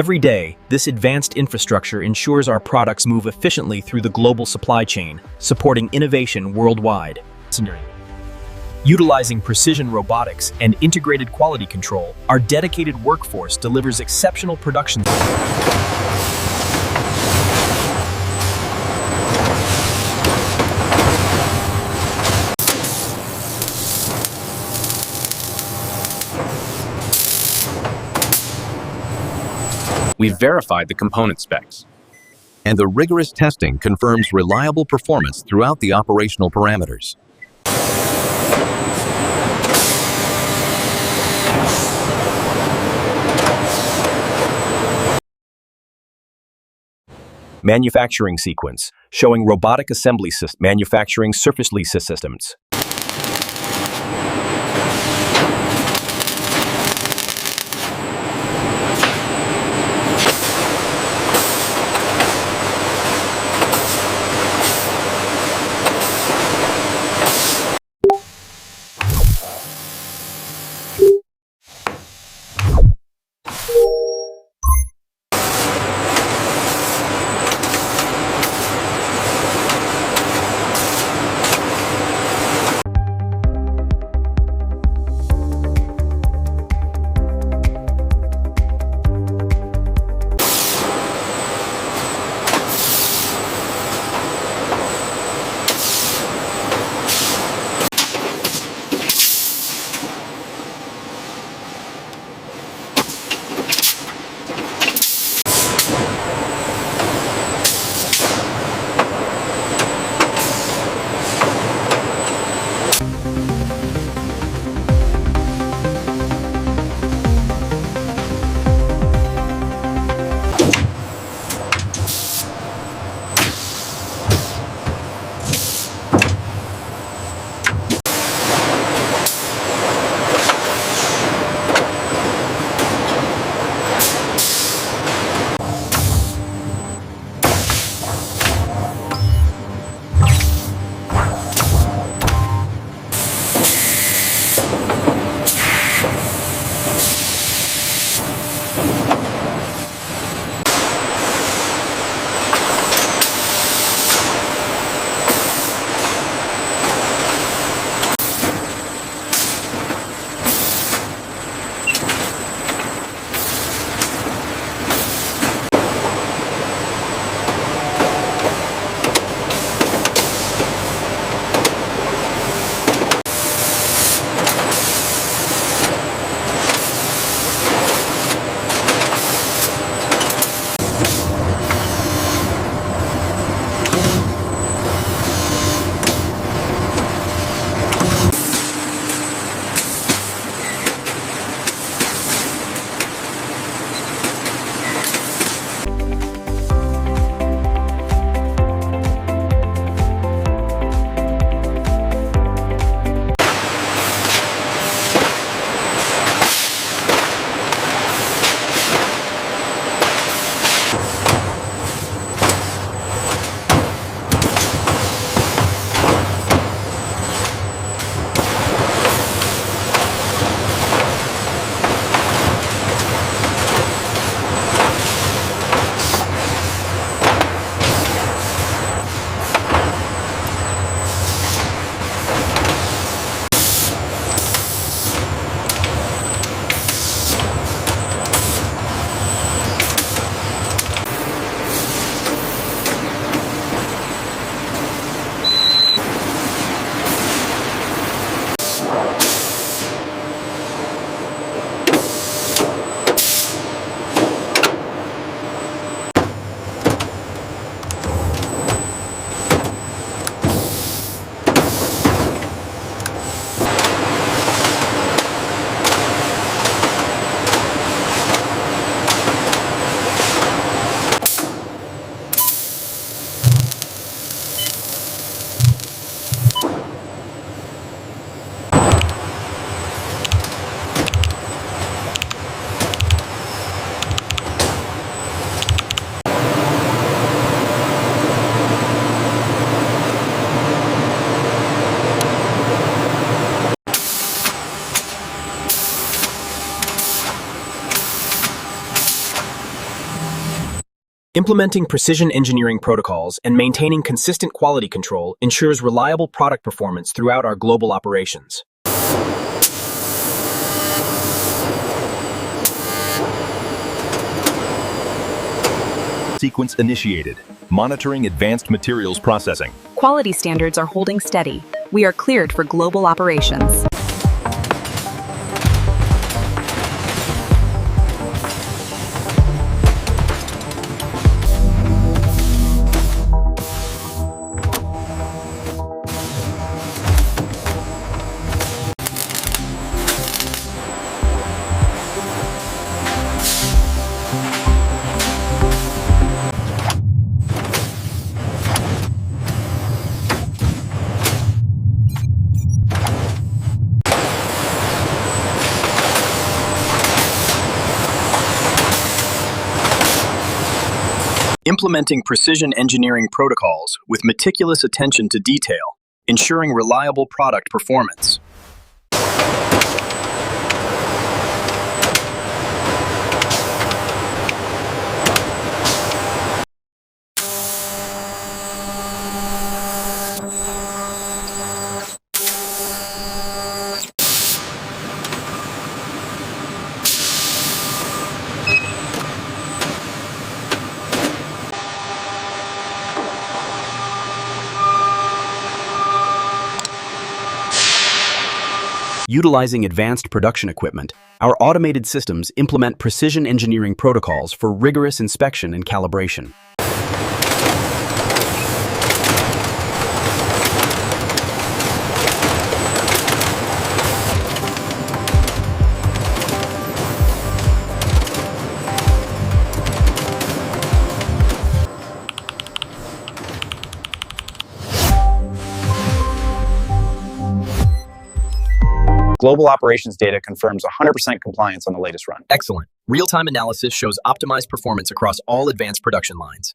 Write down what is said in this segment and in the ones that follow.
Every day, this advanced infrastructure ensures our products move efficiently through the global supply chain, supporting innovation worldwide. Utilizing precision robotics and integrated quality control, our dedicated workforce delivers exceptional production. We've verified the component specs, and the rigorous testing confirms reliable performance throughout the operational parameters. Manufacturing sequence, showing robotic assembly manufacturing surfacely systems. Implementing precision engineering protocols and maintaining consistent quality control ensures reliable product performance throughout our global operations. Sequence initiated. Monitoring advanced materials processing. Quality standards are holding steady. We are cleared for global operations. Implementing precision engineering protocols with meticulous attention to detail, ensuring reliable product performance. Utilizing advanced production equipment, our automated systems implement precision engineering protocols for rigorous inspection and calibration. Global operations data confirms 100% compliance on the latest run. Excellent. Real-time analysis shows optimized performance across all advanced production lines.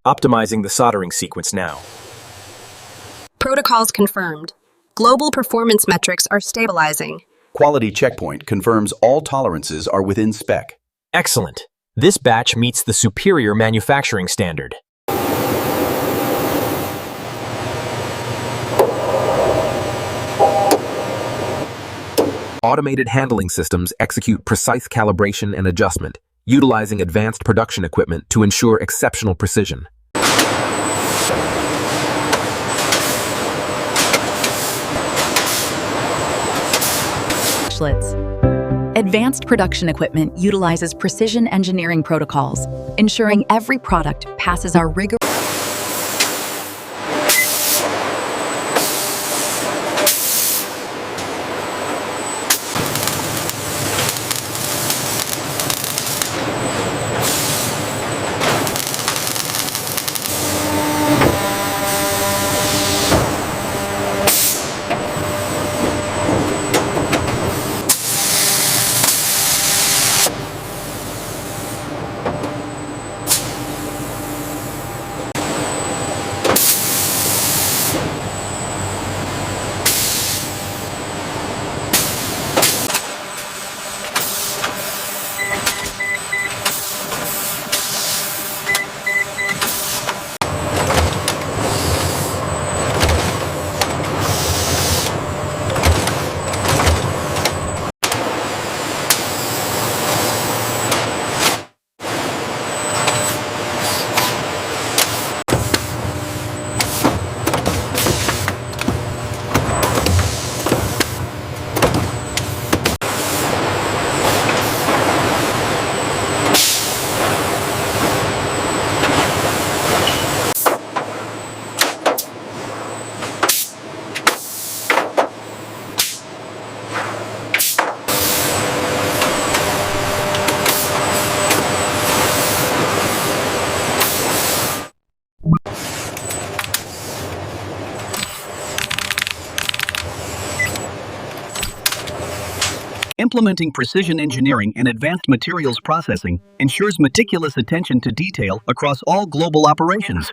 Optimizing the soldering sequence now. Protocols confirmed. Global performance metrics are stabilizing. Quality checkpoint confirms all tolerances are within spec. Excellent. This batch meets the superior manufacturing standard. automated handling systems execute precise calibration and adjustment, utilizing advanced production equipment to ensure exceptional precision. Schlitz. Advanced production equipment utilizes precision engineering protocols, ensuring every product passes our rigorous Implementing precision engineering and advanced materials processing ensures meticulous attention to detail across all global operations.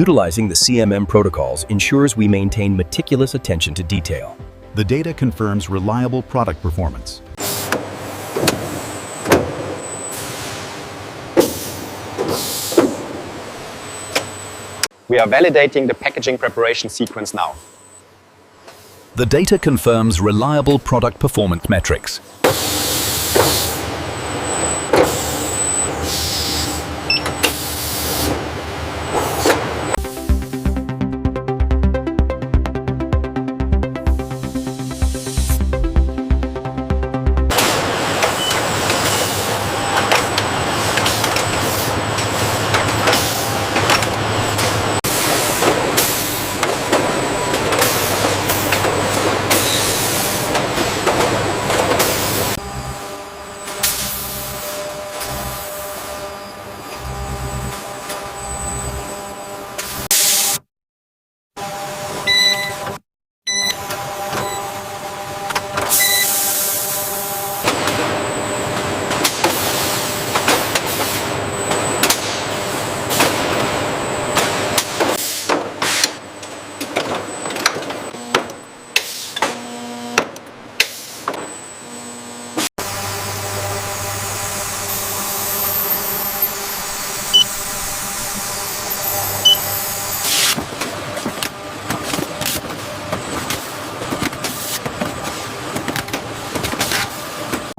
Utilizing the CMM protocols ensures we maintain meticulous attention to detail. The data confirms reliable product performance. We are validating the packaging preparation sequence now. The data confirms reliable product performance metrics.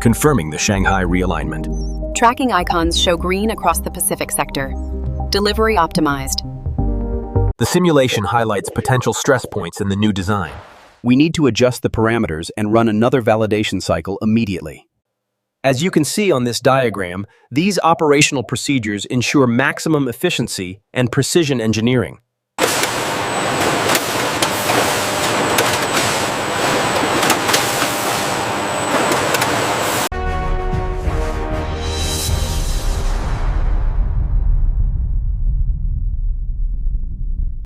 Confirming the Shanghai realignment. Tracking icons show green across the Pacific sector. Delivery optimized. The simulation highlights potential stress points in the new design. We need to adjust the parameters and run another validation cycle immediately. As you can see on this diagram, these operational procedures ensure maximum efficiency and precision engineering.